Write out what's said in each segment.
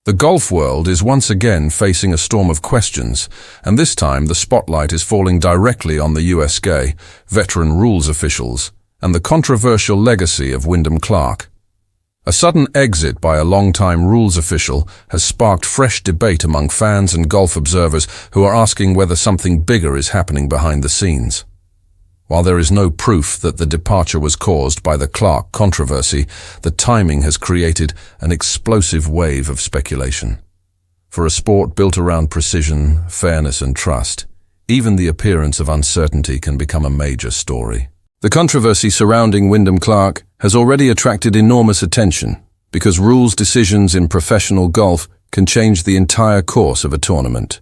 The golf world is once again facing a storm of questions, and this time the spotlight is falling directly on the USGA, veteran rules officials, and the controversial legacy of Wyndham Clark. A sudden exit by a long-time rules official has sparked fresh debate among fans and golf observers who are asking whether something bigger is happening behind the scenes. While there is no proof that the departure was caused by the Clark controversy, the timing has created an explosive wave of speculation. For a sport built around precision, fairness and trust, even the appearance of uncertainty can become a major story. The controversy surrounding Wyndham Clark has already attracted enormous attention because rules decisions in professional golf can change the entire course of a tournament.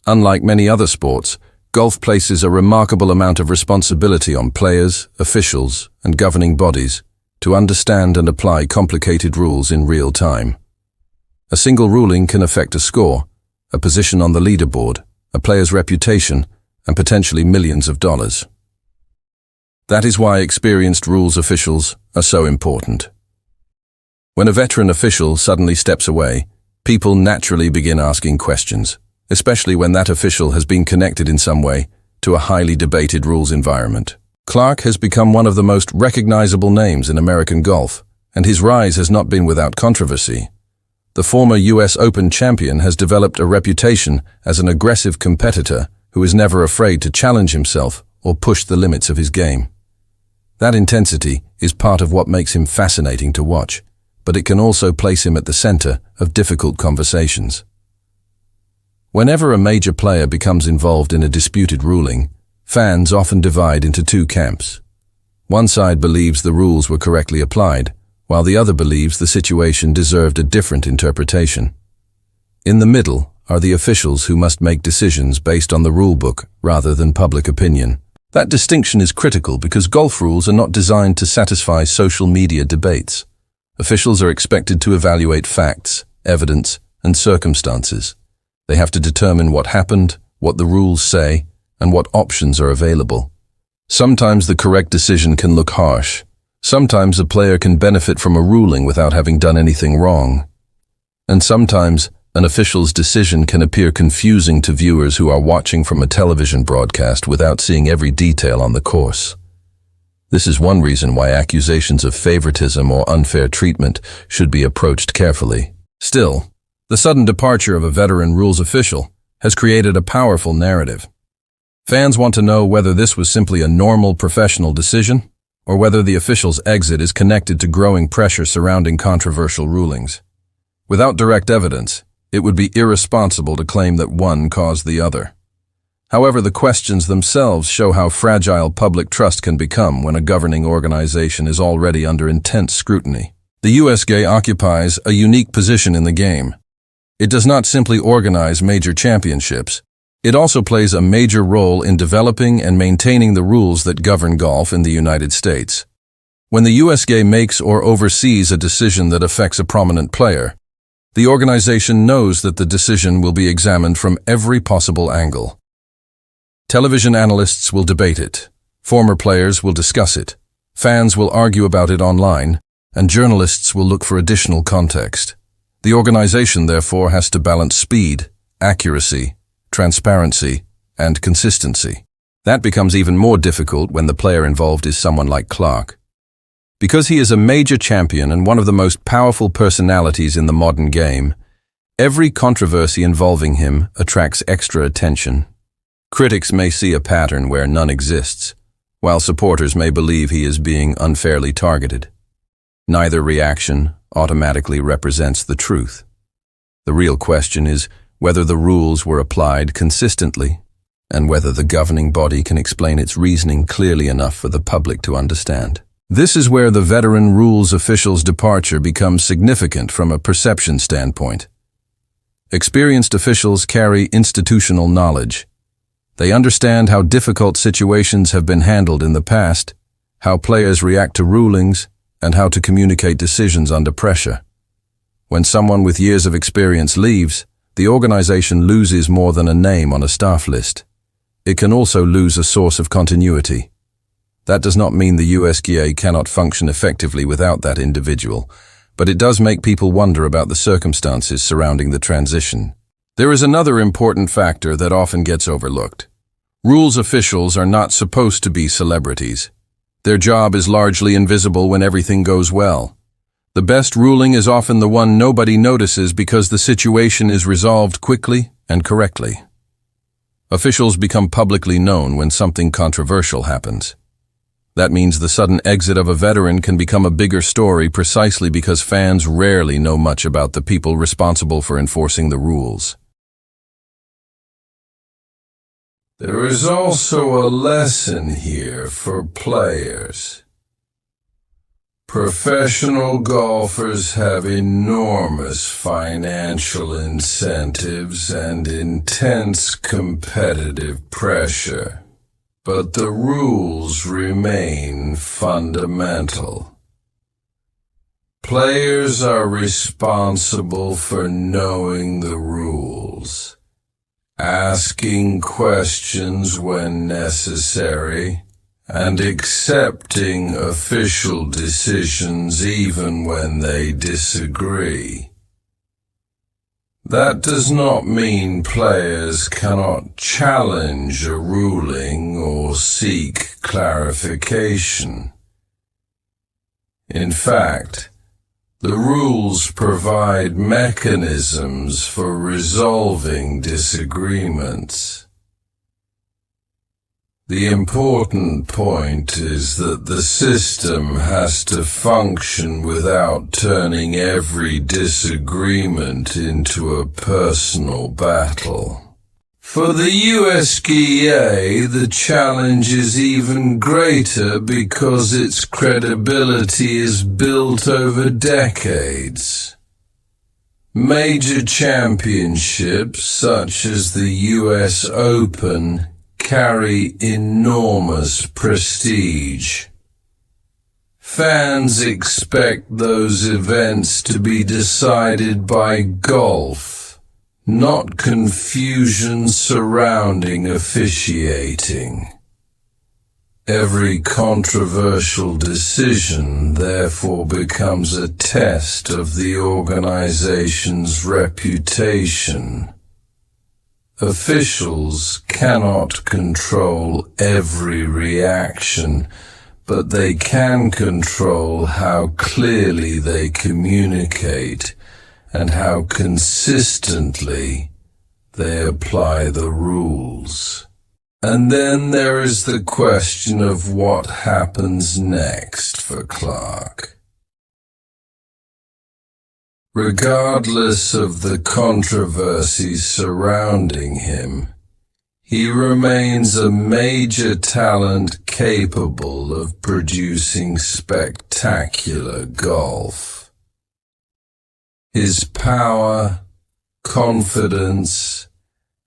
Unlike many other sports, golf places a remarkable amount of responsibility on players, officials, and governing bodies to understand and apply complicated rules in real time. A single ruling can affect a score, a position on the leaderboard, a player's reputation, and potentially millions of dollars. That is why experienced rules officials are so important. When a veteran official suddenly steps away, people naturally begin asking questions, especially when that official has been connected in some way to a highly debated rules environment. Clark has become one of the most recognizable names in American golf, and his rise has not been without controversy. The former US Open champion has developed a reputation as an aggressive competitor who is never afraid to challenge himself or push the limits of his game. That intensity is part of what makes him fascinating to watch, but it can also place him at the center of difficult conversations. Whenever a major player becomes involved in a disputed ruling, fans often divide into two camps. One side believes the rules were correctly applied, while the other believes the situation deserved a different interpretation. In the middle are the officials who must make decisions based on the rulebook rather than public opinion. That distinction is critical because golf rules are not designed to satisfy social media debates. Officials are expected to evaluate facts, evidence, and circumstances. They have to determine what happened, what the rules say, and what options are available. Sometimes the correct decision can look harsh. Sometimes a player can benefit from a ruling without having done anything wrong. And sometimes an official's decision can appear confusing to viewers who are watching from a television broadcast without seeing every detail on the course. This is one reason why accusations of favoritism or unfair treatment should be approached carefully. Still, the sudden departure of a veteran rules official has created a powerful narrative. Fans want to know whether this was simply a normal professional decision or whether the official's exit is connected to growing pressure surrounding controversial rulings. Without direct evidence, it would be irresponsible to claim that one caused the other. However, the questions themselves show how fragile public trust can become when a governing organization is already under intense scrutiny. The USGA occupies a unique position in the game. It does not simply organize major championships. It also plays a major role in developing and maintaining the rules that govern golf in the United States. When the USGA makes or oversees a decision that affects a prominent player, the organization knows that the decision will be examined from every possible angle. Television analysts will debate it, former players will discuss it, fans will argue about it online, and journalists will look for additional context. The organization, therefore, has to balance speed, accuracy, transparency, and consistency. That becomes even more difficult when the player involved is someone like Clark. Because he is a major champion and one of the most powerful personalities in the modern game, every controversy involving him attracts extra attention. Critics may see a pattern where none exists, while supporters may believe he is being unfairly targeted. Neither reaction automatically represents the truth. The real question is whether the rules were applied consistently and whether the governing body can explain its reasoning clearly enough for the public to understand. This is where the veteran rules official's departure becomes significant from a perception standpoint. Experienced officials carry institutional knowledge. They understand how difficult situations have been handled in the past, how players react to rulings, and how to communicate decisions under pressure. When someone with years of experience leaves, the organization loses more than a name on a staff list. It can also lose a source of continuity. That does not mean the USGA cannot function effectively without that individual. but it does make people wonder about the circumstances surrounding the transition. There is another important factor that often gets overlooked. Rules officials are not supposed to be celebrities. Their job is largely invisible when everything goes well. The best ruling is often the one nobody notices because the situation is resolved quickly and correctly. Officials become publicly known when something controversial happens. That means the sudden exit of a veteran can become a bigger story precisely because fans rarely know much about the people responsible for enforcing the rules. There is also a lesson here for players. Professional golfers have enormous financial incentives and intense competitive pressure, but the rules remain fundamental. Players are responsible for knowing the rules, asking questions when necessary, and accepting official decisions even when they disagree. That does not mean players cannot challenge a ruling or seek clarification. In fact, the rules provide mechanisms for resolving disagreements. The important point is that the system has to function without turning every disagreement into a personal battle. For the USGA, the challenge is even greater because its credibility is built over decades. Major championships such as the US Open carry enormous prestige. Fans expect those events to be decided by golf, not confusion surrounding officiating. Every controversial decision therefore becomes a test of the organization's reputation. Officials cannot control every reaction, but they can control how clearly they communicate and how consistently they apply the rules. And then there is the question of what happens next for Clark. Regardless of the controversies surrounding him, he remains a major talent capable of producing spectacular golf. His power, confidence,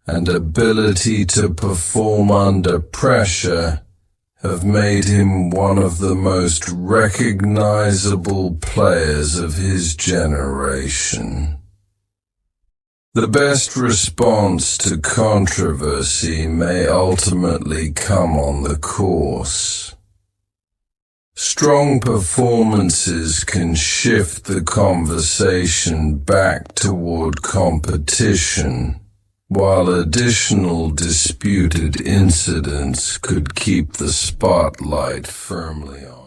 and ability to perform under pressure have made him one of the most recognizable players of his generation. The best response to controversy may ultimately come on the course. Strong performances can shift the conversation back toward competition, while additional disputed incidents could keep the spotlight firmly on.